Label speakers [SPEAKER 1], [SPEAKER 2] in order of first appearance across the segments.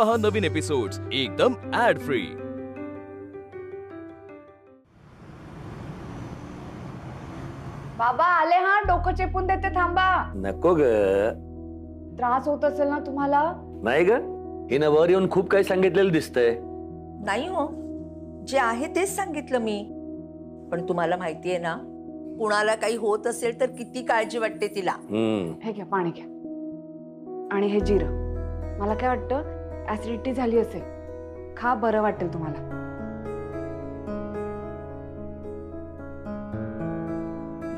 [SPEAKER 1] पहा नवीन एपिसोड्स एकदम add free.
[SPEAKER 2] बाबा आले हा, डोकं चेपून देते, थांबा।
[SPEAKER 3] नको ग,
[SPEAKER 2] त्रास होत असेल ना तुम्हाला?
[SPEAKER 3] नाही ग, हिनं वर येऊन खूप काही सांगितलेलं दिसतंय।
[SPEAKER 4] नाही हो, जे आहे तेच सांगितलं मी। पण तुम्हाला माहितीये ना, कुणाला काही होत असेल तर किती काळजी वाटते तिला।
[SPEAKER 2] हे घ्या, पाणी घ्या आणि हे जिरं। मला काय वाटतं, ऍसिडिटी झाली असेल, खा, बरं वाटेल तुम्हाला।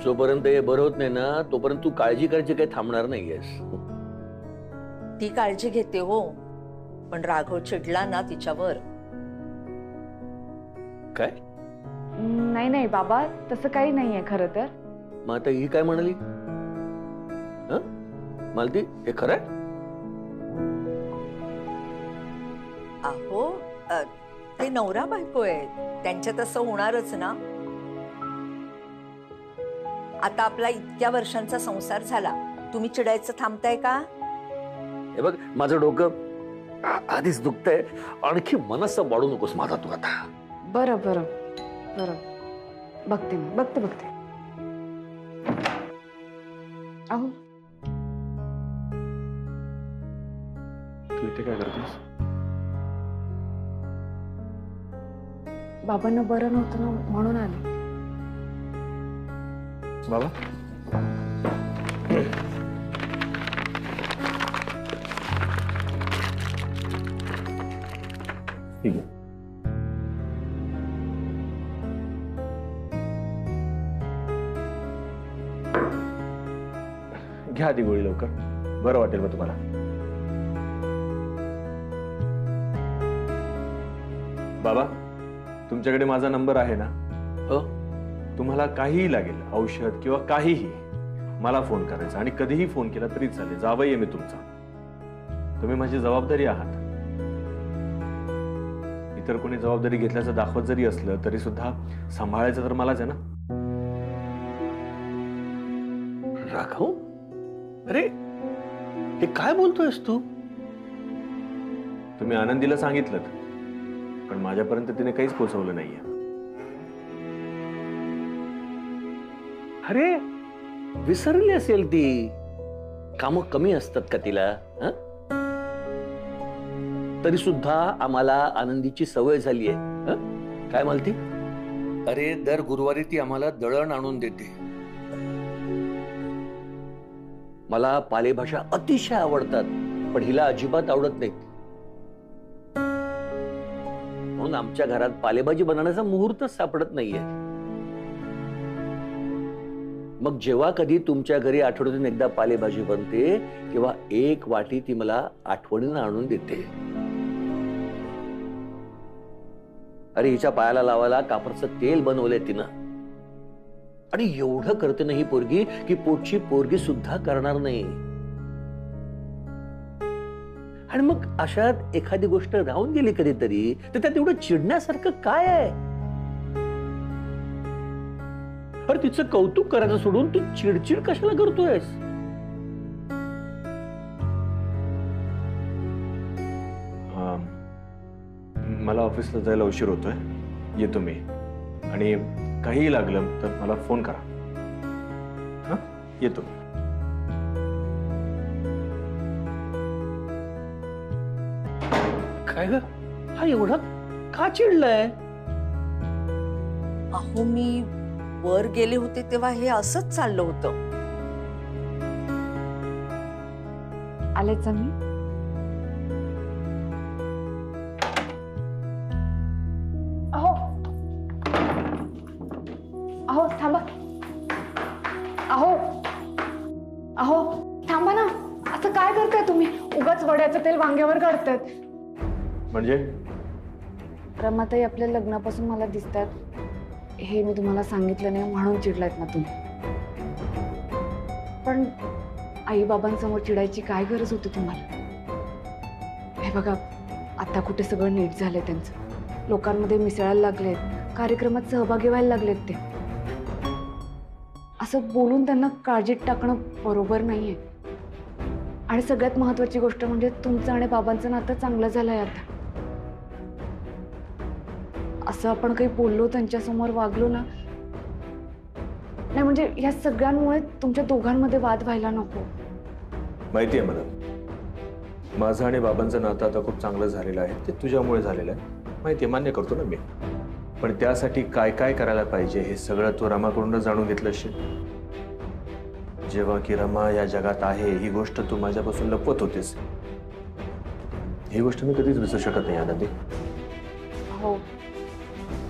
[SPEAKER 3] जोपर्यंत हे बरं होत नाही ना, तोपर्यंत तू काळजी करायची काही थांबणार नाहीयेस।
[SPEAKER 4] ती काळजी घेते हो, पण राघव चिडला ना तिच्यावर।
[SPEAKER 3] काय?
[SPEAKER 2] नाही नाही बाबा, तसं काही नाहीये खरं तर।
[SPEAKER 3] मग आता ही काय म्हणाली? मालती, हे खरंय?
[SPEAKER 4] अहो, ते नवरा बायको आहेत, त्यांच्यात असं होणारच ना। आता आपला इतक्या वर्षांचा संसार झाला, तुम्ही चिडायचं थांबताय का?
[SPEAKER 3] हे बघ, माझं डोकं आधीच दुखतंय, आणखी मनस्स वाढू नकोस माझा तू आता।
[SPEAKER 2] बरं बरं बरं, बघते मी, बघते। अहो,
[SPEAKER 5] तू इथे काय करतेस?
[SPEAKER 2] बाबांना बरं नव्हतं ना, म्हणून आले।
[SPEAKER 5] बाबा, ठीक आहे। घ्या ती गोळी लवकर, बरं वाटेल मग तुम्हाला। बाबा, तुमच्याकडे माझा नंबर आहे ना?
[SPEAKER 3] हो,
[SPEAKER 5] तुम्हाला काहीही लागेल, औषध किंवा काहीही, मला फोन करायचा, आणि कधीही फोन केला तरी चालेल। जावई आहे मी तुमचा, तुम्ही माझी जबाबदारी आहात। इतर कोणी जबाबदारी घेतल्याचं दाखवत जरी असलं तरी सुद्धा सांभाळायचं तर मलाच आहे ना।
[SPEAKER 3] राघव, अरे हे काय बोलतोयस तू?
[SPEAKER 5] तुम्ही आनंदीला सांगितलं, पण माझ्यापर्यंत तिने काहीच पोहोचवलं नाहीये।
[SPEAKER 3] अरे विसरली असेल ती, कामं कमी असतात का तिला? तरी सुद्धा आम्हाला आनंदीची सवय झाली आहे। काय म्हणती? अरे दर गुरुवारी ती आम्हाला दळण आणून देते। मला पालेभाज्या अतिशय आवडतात, पण हिला अजिबात आवडत नाहीत, म्हणून आमच्या घरात पालेभाजी बनवण्याचा मुहूर्तच सापडत नाहीये। मग जेव्हा कधी तुमच्या घरी आठवड्यातून एकदा पालेभाजी बनते, तेव्हा एक वाटी ती मला आठवणीनं आणून देते। अरे हिच्या पायाला लावायला कापरचं तेल बनवलंय तिनं, आणि एवढं करते ना ही पोरगी की पोटची पोरगी सुद्धा करणार नाही। आणि मग अशात एखादी गोष्ट राहून गेली कधीतरी, तर त्यात एवढं चिडण्यासारखं काय आहे? अरे तिचं कौतुक करायचं सोडून तू चिडचिड कशाला करतोयस?
[SPEAKER 5] मला ऑफिसला जायला उशीर होतोय, येतो मी, आणि काहीही लागलं तर मला फोन करा। हा, येतो।
[SPEAKER 3] काय ग, हा एवढा का चिडलाय?
[SPEAKER 4] अहो, मी वर गेले होते तेव्हा हे असंच चाललं होतं।
[SPEAKER 2] आलेच मी। अहो अहो थांबा, अहो थांबा ना, असं काय करताय तुम्ही? उगाच वड्याचं तेल वांग्यावर काढतायत।
[SPEAKER 5] म्हणजे
[SPEAKER 2] रमाताई आपल्या लग्नापासून मला दिसतात, हे मी तुम्हाला सांगितलं नाही म्हणून चिडलायत ना तुम्ही? पण आई बाबांसमोर चिडायची काय गरज होती तुम्हाला? हे बघा, आता कुठे सगळं नीट झालंय त्यांचं, लोकांमध्ये मिसळायला लागलेत, कार्यक्रमात सहभागी व्हायला लागलेत ते। असं बोलून त्यांना काळजीत टाकणं बरोबर नाहीये। आणि सगळ्यात महत्वाची गोष्ट म्हणजे तुमचं आणि बाबांचं नातं चांगलं झालंय आता. असं आपण काही बोललो त्यांच्यासमोर वागलो ना, नाही म्हणजे या सगळ्यांमुळे तुमच्या दोघांमध्ये वाद व्हायला नको.
[SPEAKER 5] माहिती आहे मला, माझं आणि बाबांचं नातं आता खूप चांगलं झालेलं आहे. ते तुझ्यामुळे झालेलं आहे, माहिती आहे, मान्य करतो ना मी. पण त्यासाठी काय काय करायला पाहिजे हे सगळं तू रमाकडूनच जाणून घेतलं असेल. जेव्हा की रमा या जगात आहे ही गोष्ट तू माझ्यापासून लपवत होतीस. ही गोष्ट मी कधीच विसरू शकत नाही आनंदी.
[SPEAKER 2] हो,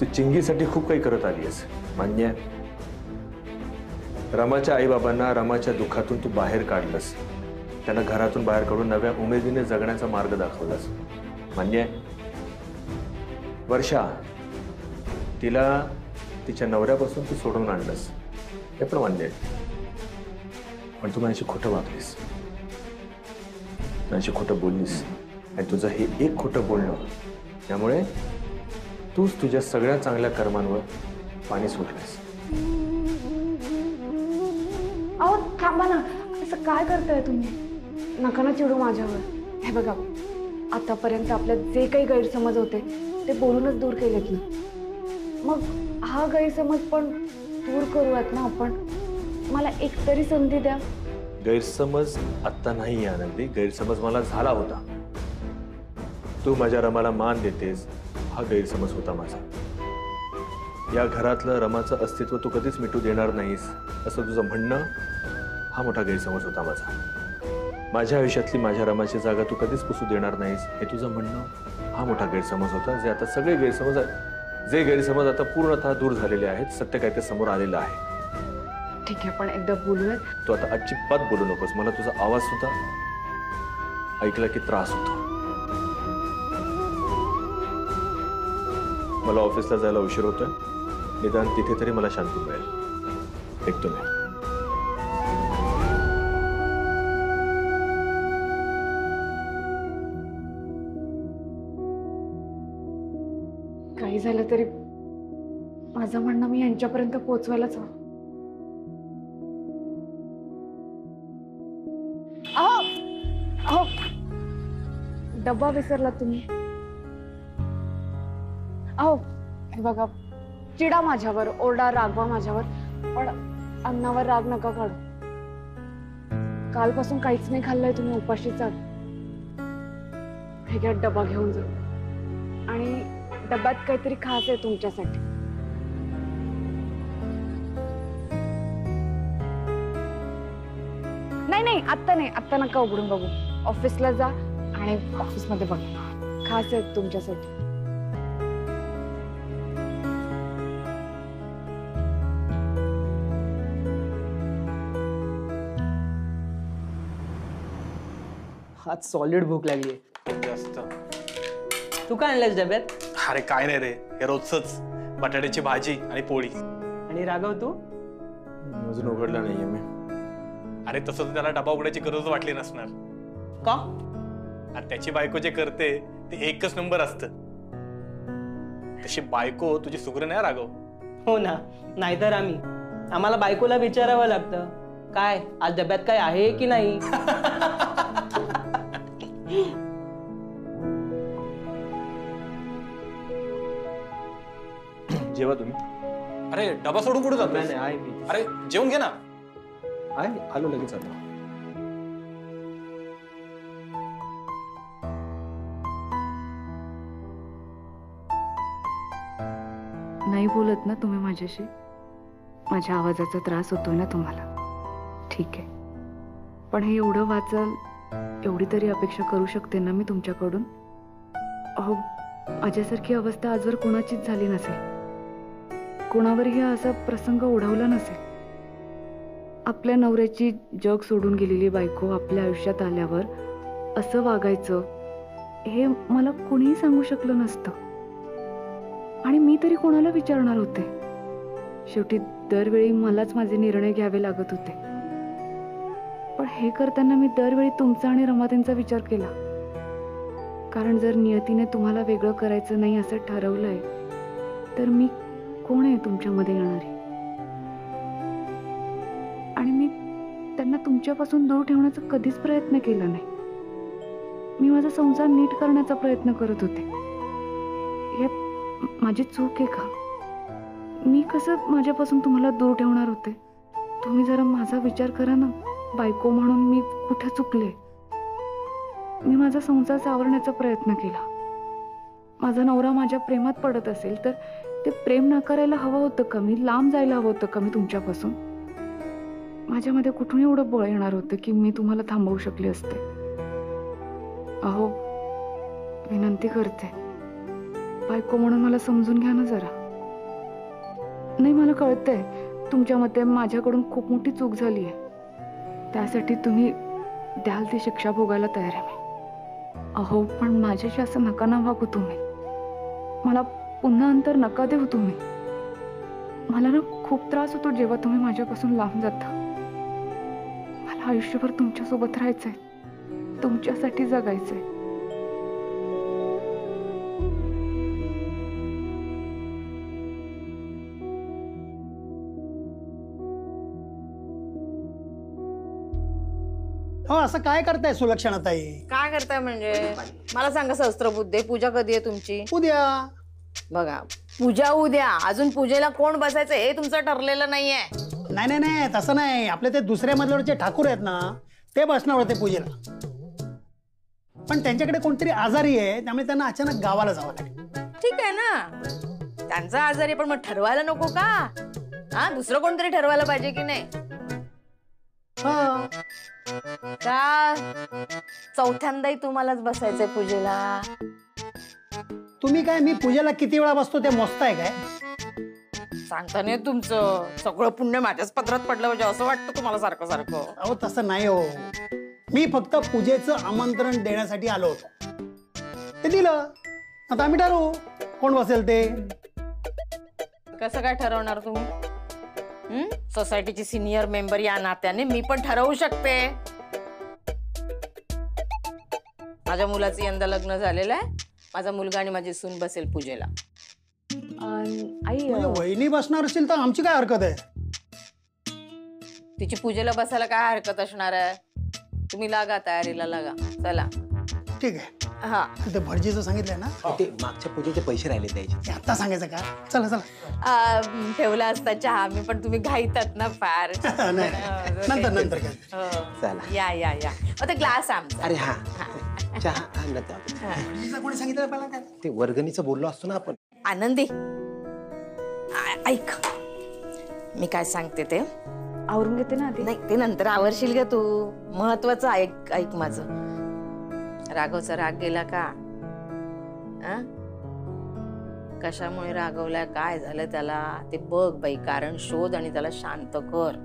[SPEAKER 5] तू चिंगीसाठी खूप काही करत आलीस, मान्य आहे. रमाच्या आईबाबांना रमाच्या दुःखातून तू बाहेर काढलंस, त्यांना घरातून बाहेर काढून नव्या उमेदीने जगण्याचा मार्ग दाखवलास, मान्य आहे. वर्षा, तिला तिच्या नवऱ्यापासून तू सोडून आणलंस, हे पण मान्य आहे. पण तू माझ्याशी खोटं वागलीस, माझ्याशी खोटं बोललीस, आणि तुझं हे एक खोटं बोलणं त्यामुळे तूच तुझ्या सगळ्या चांगल्या कर्मांवर पाणी सोडलंस.
[SPEAKER 2] अहो थांबा ना, असं काय करताय तुम्ही? नका ना चिडू माझ्यावर. हे बघा, आतापर्यंत आपल्यात जे काही गैरसमज होते ते बोलूनच दूर केलेत ना. मग हा गैरसमज पण दूर करूयात ना आपण. मला एकतरी संधी द्या.
[SPEAKER 5] गैरसमज आत्ता नाही आनंदी, गैरसमज मला झाला होता. तू माझ्या रमाला मान देतेस हा गैरसमज होता माझा. या घरातलं रमाचं अस्तित्व तू कधीच मिटू देणार नाहीस असं तुझं म्हणणं हा मोठा गैरसमज होता माझा. माझ्या आयुष्यातली माझ्या रमाची जागा तू कधीच पुसू देणार नाहीस हे तुझं म्हणणं हा मोठा गैरसमज होता. जे आता सगळे गैरसमज आता पूर्णतः दूर झालेले आहेत. सत्य काय ते समोर आलेलं आहे.
[SPEAKER 2] ठीक आहे, पण एकदा बोलूयात.
[SPEAKER 5] तू आता अजिबात बोलू नकोस. मला तुझा आवाज सुद्धा ऐकला की त्रास होतो. मला ऑफिसला जायला उशीर होतोय. निदान तिथे तरी मला शांती मिळेल. ऐकतो नाही.
[SPEAKER 2] काही झालं तरी माझं म्हणणं मी यांच्यापर्यंत पोहोचवायलाच हवं. अहो अहो, डब्बा विसरला तुम्ही. अहो हे बघा, चिडा माझ्यावर, ओरडा, रागवा माझ्यावर, पण अन्नावर राग नका काढू. कालपासून काहीच नाही खाल्लंय तुम्ही, उपाशीच आहात. हे घ्या, डबा घेऊन जा. आणि डब्यात काहीतरी खास आहे तुमच्यासाठी. नाही आत्ता नाही, आत्ता नका उघडून बघू. ऑफिसला जा आणि ऑफिसमध्ये बघा, खास आहे तुमच्यासाठी.
[SPEAKER 6] आज सॉलिड भूक लागली.
[SPEAKER 7] जास्त.
[SPEAKER 6] तू काय आणलंस डब्यात?
[SPEAKER 7] अरे काय नाही रे, हे रोजच बटाट्याची भाजी आणि पोळी.
[SPEAKER 6] आणि राघव तू?
[SPEAKER 5] अजून उघडला नाहीये मी.
[SPEAKER 7] अरे तसं तर त्याला डबा उघडायची गरज वाटली नसणार.
[SPEAKER 6] का?
[SPEAKER 7] अरे त्याची बायको जे करते ते एकच नंबर असतं. तशी बायको तुझी सुगरण आहे राघव.
[SPEAKER 6] हो ना, नाहीतर आम्हाला बायकोला विचारावं लागतं, काय आज डब्यात काय आहे की नाही.
[SPEAKER 5] जेवा तुम्ही.
[SPEAKER 7] अरे डबा सोडून कुठे जातो?
[SPEAKER 5] नाही आहे मी.
[SPEAKER 7] अरे जेवून घे ना.
[SPEAKER 5] आहे, आलो लगेच आलो.
[SPEAKER 2] नाही बोलत ना तुम्ही माझ्याशी? माझ्या आवाजाचा त्रास होतोय ना तुम्हाला? ठीक आहे, पण हे एवढं वाचल एवढी तरी अपेक्षा करू शकते ना मी तुमच्याकडून. अहो, माझ्यासारखी अवस्था आजवर कोणाचीच झाली नसेल. कोणावरही असा प्रसंग ओढवला नसेल. आपल्या नवऱ्याची जग सोडून गेलेली बायको आपल्या आयुष्यात आल्यावर असं वागायचं हे मला कोणीही सांगू शकलं नसतं. आणि मी तरी कोणाला विचारणार होते? शेवटी दरवेळी मलाच माझे निर्णय घ्यावे लागत होते. पण हे करताना मी दरवेळी तुमचा आणि रमातींचा विचार केला. कारण जर नियतीने तुम्हाला वेगळं करायचं नाही असं ठरवलंय तर मी कोण आहे तुमच्यामध्ये येणारी? आणि मी त्यांना तुमच्या तुमच्यापासून दूर ठेवण्याचा कधीच प्रयत्न केला नाही. मी माझा संसार नीट करण्याचा प्रयत्न करत होते. यात माझी चूक आहे का? मी कसं माझ्यापासून तुम्हाला दूर ठेवणार होते? तुम्ही जरा माझा विचार करा ना. बायको म्हणून मी कुठे चुकले? मी माझा संसार सावरण्याचा प्रयत्न केला. माझा नवरा माझ्या प्रेमात पडत असेल तर ते प्रेम नाकारायला हवं होतं का? मी लांब जायला हवं होतं का मी तुमच्यापासून? माझ्यामध्ये कुठून एवढं बळ येणार होतं की मी तुम्हाला थांबवू शकले असते? अहो, विनंती करते, बायको म्हणून मला समजून घ्या ना जरा. नाही, मला कळतंय तुमच्या मते माझ्याकडून खूप मोठी चूक झाली आहे. त्यासाठी तुम्ही द्याल ती शिक्षा भोगायला तयार आहे मी. अहो, पण माझ्याशी असं नका ना वागू तुम्ही. मला पुन्हा अंतर नका देऊ तुम्ही. मला ना खूप त्रास होतो जेव्हा तुम्ही माझ्यापासून लांब जाता. मला आयुष्यभर तुमच्यासोबत राहायचंय, तुमच्यासाठी जगायचंय.
[SPEAKER 8] हो, असं काय करताय सुलक्षणाताई?
[SPEAKER 4] काय करताय म्हणजे? मला सांगा सहस्त्रबुद्धे, पूजा कधी आहे तुमची?
[SPEAKER 8] उद्या.
[SPEAKER 4] बघा, पूजा उद्या. अजून पूजेला कोण बसायचं हे तुमचं ठरलेलं नाहीये.
[SPEAKER 8] नाही नाही नाही, तसं नाही. आपले ते दुसऱ्या मजल्यावरचे ठाकूर आहेत ना, ते बसणार होते पूजेला. पण त्यांच्याकडे कोणतरी आजारी आहे, त्यामुळे त्यांना अचानक गावाला जावं लागेल.
[SPEAKER 4] ठीक आहे ना, त्यांचा आजारी, पण मग ठरवायला नको का? हा, दुसरं कोणतरी ठरवायला पाहिजे की नाही?
[SPEAKER 8] हा,
[SPEAKER 4] का चौथ्यांदाही तुम्हालाच बसायचंय पूजेला?
[SPEAKER 8] तुम्ही काय, मी पूजेला किती वेळा बसतो ते मोजताय काय?
[SPEAKER 4] सांगता नाही तुमचं सगळं पुण्य माझ्याच पदरात पडलं म्हणजे असं वाटतं तुम्हाला सारखं सारखं.
[SPEAKER 8] अहो, तसं नाही हो. मी फक्त पूजेचं आमंत्रण देण्यासाठी आलो होतो. ते दिलं. आता आम्ही ठरवू कोण बसेल ते.
[SPEAKER 4] कसं काय ठरवणार तुम्ही? सोसायटीची सिनियर मेंबर या नात्याने मी पण ठरवू शकते. माझ्या मुलाचं यंदा लग्न झालेलं आहे. माझा मुलगा आणि माझी सून बसेल पूजेला.
[SPEAKER 2] आई,
[SPEAKER 8] म्हणजे वहिनी बसणार असेल तर आमची काय हरकत आहे?
[SPEAKER 4] तिची पूजेला बसायला काय हरकत असणार आहे? तुम्ही लागा, तयारीला लागा. चला.
[SPEAKER 8] ठीक आहे.
[SPEAKER 4] हा,
[SPEAKER 8] ते भटजीचं सांगितलंय ना,
[SPEAKER 9] ते मागच्या पूजेचे पैसे राहिले द्यायचे.
[SPEAKER 8] ते आता सांगायचं का? चला चला.
[SPEAKER 4] ठेवला असता चहा मी, पण तुम्ही घाईतात ना फार.
[SPEAKER 8] नाही, नंतर नंतर काय.
[SPEAKER 9] चला.
[SPEAKER 4] या या या. ते ग्लास आमचा.
[SPEAKER 9] अरे हा, चहा आणला तर.
[SPEAKER 8] भटजीचं कोणी सांगितलं पहिला काय?
[SPEAKER 9] ते वर्गणीचं बोललो असतो ना आपण.
[SPEAKER 4] आनंदी, ऐक, मी काय सांगते ते
[SPEAKER 2] आवरून घेते ना आधी.
[SPEAKER 4] नाही, ते नंतर आवरशील का तू? महत्वाचं ऐक, ऐक माझं. राघवचा राग गेला का? कशामुळे रागवलाय, काय झालं त्याला ते बघ बाई, कारण शोध आणि त्याला शांत कर.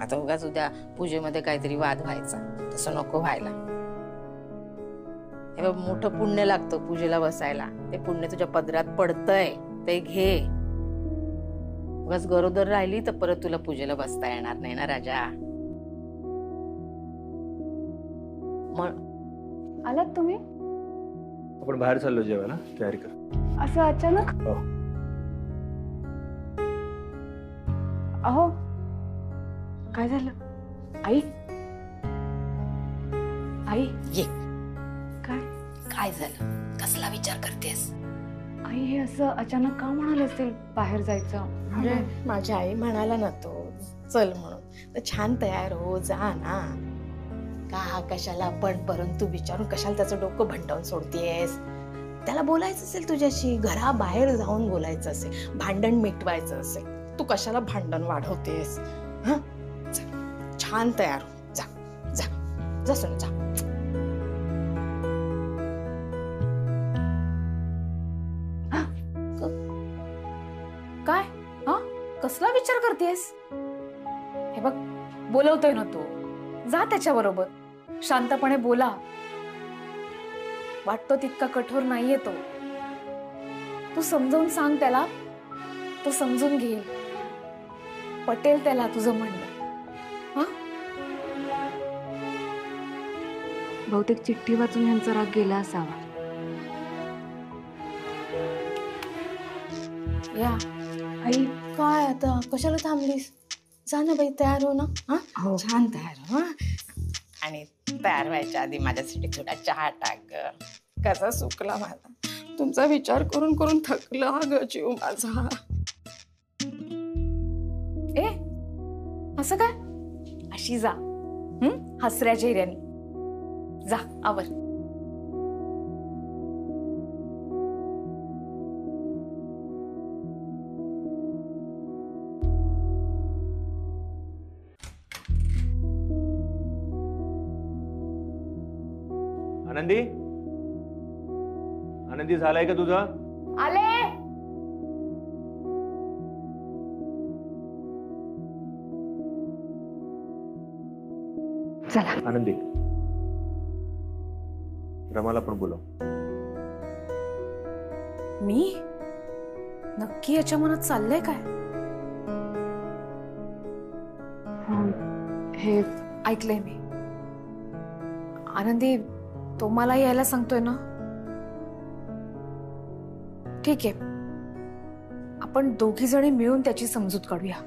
[SPEAKER 4] आता उगाच उद्या पूजेमध्ये काहीतरी वाद व्हायचा, तसं नको व्हायला. हे बघ, मोठं पुण्य लागतं पूजेला बसायला. ते पुण्य तुझ्या पदरात पडतंय, ते घे. उगाच गरोदर राहिली तर परत तुला पूजेला बसता येणार नाही ना राजा.
[SPEAKER 2] आलात तुम्ही?
[SPEAKER 5] आपण बाहेर चाललो जेवायला, तयारी कर.
[SPEAKER 2] असं अचानक?
[SPEAKER 5] हो.
[SPEAKER 2] अहो, काय झालं? आई, आई,
[SPEAKER 4] ये.
[SPEAKER 2] काय
[SPEAKER 4] काय झालं? कसला विचार करतेस?
[SPEAKER 2] आई, हे असं अचानक का म्हणाले असेल बाहेर जायचं? म्हणजे
[SPEAKER 4] माझी आई म्हणाला ना तो चल म्हणून, तर छान तयार हो, जा ना. का कशाला पण परंतु विचारून कशाला त्याचं डोकं भंडावून सोडतेस? त्याला बोलायचं असेल तुझ्याशी, घराबाहेर जाऊन बोलायचं असेल, भांडण मिटवायचं असेल, तू कशाला भांडण वाढवतेस? हा, छान तयार हो, जा जा जा सुन, जा.
[SPEAKER 10] काय? हा, कसला विचार करतेस? हे बघ, बोलवतोय ना तू, जा त्याच्याबरोबर, शांतपणे बोला. वाटतो तितका कठोर नाहीये तो. तू समजावून सांग त्याला, तो समजून घेईल, पटेल त्याला तुझं म्हणणं. हा,
[SPEAKER 2] बहुतेक चिठ्ठी वाचून यांचा राग गेला असावा.
[SPEAKER 10] या.
[SPEAKER 2] आई,
[SPEAKER 10] काय आता, कशाला थांबलीस?
[SPEAKER 4] जा ना बाई, तयार हो ना. हा
[SPEAKER 2] हो.
[SPEAKER 4] छान तयार हो हा. आणि तयार व्हायच्या आधी माझ्यासाठी थोडा चहा टाक ग. कसा सुकला माझा, तुमचा विचार करून करून थकला ग जीव माझा.
[SPEAKER 10] ए असं काय? अशी जा हसऱ्या चेहऱ्याने जा, आवर.
[SPEAKER 5] आनंदी, आनंदी झालाय का तुझा?
[SPEAKER 10] आले.
[SPEAKER 2] चला.
[SPEAKER 5] आनंदी, रमाला पण बोलव.
[SPEAKER 10] मी नक्की याच्या मनात चाललंय काय?
[SPEAKER 2] हे
[SPEAKER 10] ऐकलंय मी. आनंदी, तो मला यायला सांगतोय ना? ठीक आहे, आपण दोघी जणी मिळून त्याची समजूत काढूया.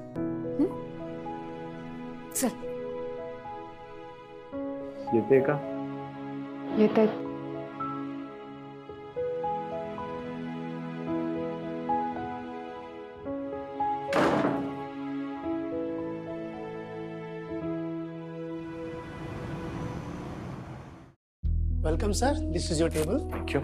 [SPEAKER 10] चल.
[SPEAKER 5] येते का?
[SPEAKER 2] येत आहेत.
[SPEAKER 8] Welcome sir, this is your table.
[SPEAKER 5] Thank you.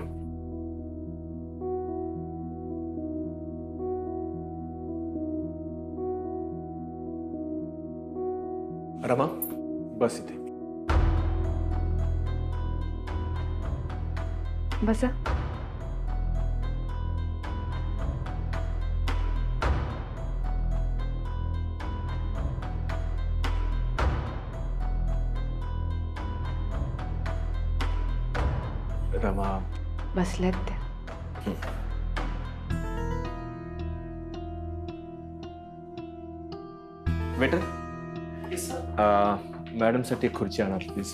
[SPEAKER 5] Rama, बस इथे.
[SPEAKER 2] बसा.
[SPEAKER 5] रमा,
[SPEAKER 2] बसल्यात त्या.
[SPEAKER 5] वेटर, मॅडम साठी खुर्ची आणा प्लीज.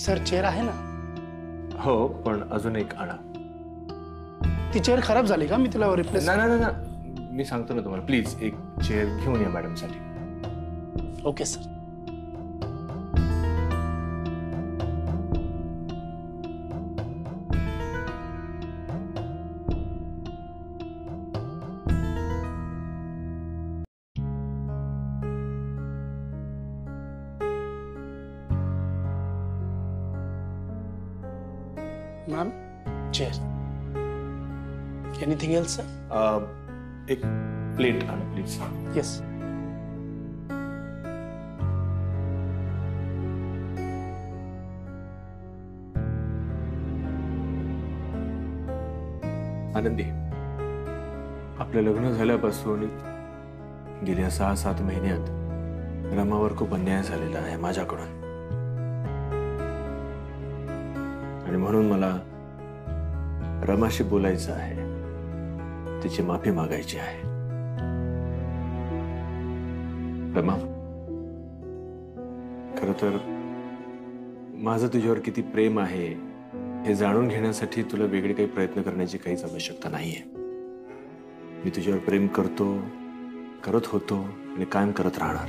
[SPEAKER 8] सर चेअर आहे ना?
[SPEAKER 5] हो, पण अजून एक आणा.
[SPEAKER 8] ती चेअर खराब झाली का? मी तिला रिप्लेस.
[SPEAKER 5] ना, मी सांगतो ना तुम्हाला, प्लीज एक चेअर घेऊन या मॅडम साठी.
[SPEAKER 8] Okay sir. Ma'am, chair. Anything else sir?
[SPEAKER 5] एक प्लेट आणा प्लीज.
[SPEAKER 8] येस.
[SPEAKER 5] आनंदी, आपलं लग्न झाल्यापासून गेल्या 6-7 महिन्यात रमावर खूप अन्याय झालेला आहे माझ्याकडून. आणि म्हणून मला रमाशी बोलायचं आहे, तिची माफी मागायची आहे. रमा, खरं तर माझं तुझ्यावर किती प्रेम आहे हे जाणून घेण्यासाठी तुला वेगळे काही प्रयत्न करण्याची काहीच आवश्यकता नाहीये. मी तुझ्यावर प्रेम करत होतो आणि कायम करत राहणार.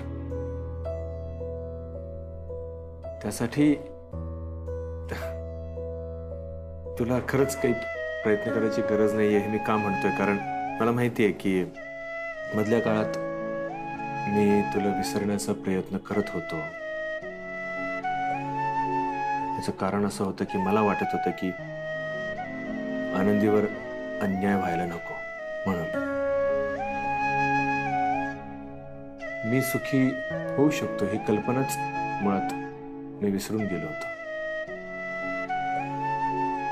[SPEAKER 5] त्यासाठी तुला खरंच काही प्रयत्न करायची गरज नाहीये हे मी का म्हणतोय, कारण मला माहिती आहे की मधल्या काळात मी तुला विसरण्याचा प्रयत्न करत होतो. याचं कारण असं होतं की मला वाटत होतं की आनंदीवर अन्याय व्हायला नको, म्हणून मी सुखी होऊ शकतो ही कल्पनाच मुळात मी विसरून गेलो होतो.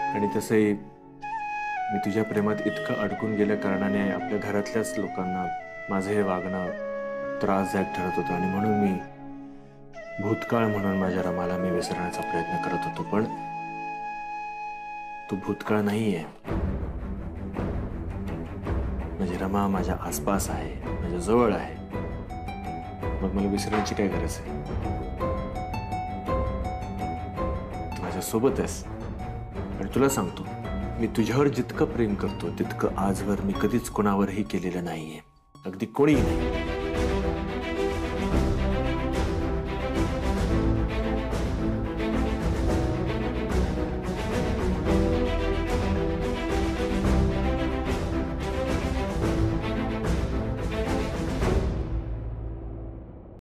[SPEAKER 5] आणि तसंही मी तुझ्या प्रेमात इतकं अडकून गेल्या कारणाने आपल्या घरातल्याच लोकांना माझं हे वागणं त्रासदायक ठरत होतं. आणि म्हणून मी भूतकाळ म्हणून माझ्या रमाला मी विसरण्याचा प्रयत्न करत होतो. पण तू भूतकाळ नाहीये. माझी रमा माझ्या आसपास आहे, माझ्या जवळ आहे. मग मला विसरण्याची काय गरज आहे? तू माझ्या सोबत आहेस. आणि तुला सांगतो, मी तुझ्यावर जितकं प्रेम करतो तितकं आजवर मी कधीच कोणावरही केलेलं नाहीये, अगदी कोणीही नाही.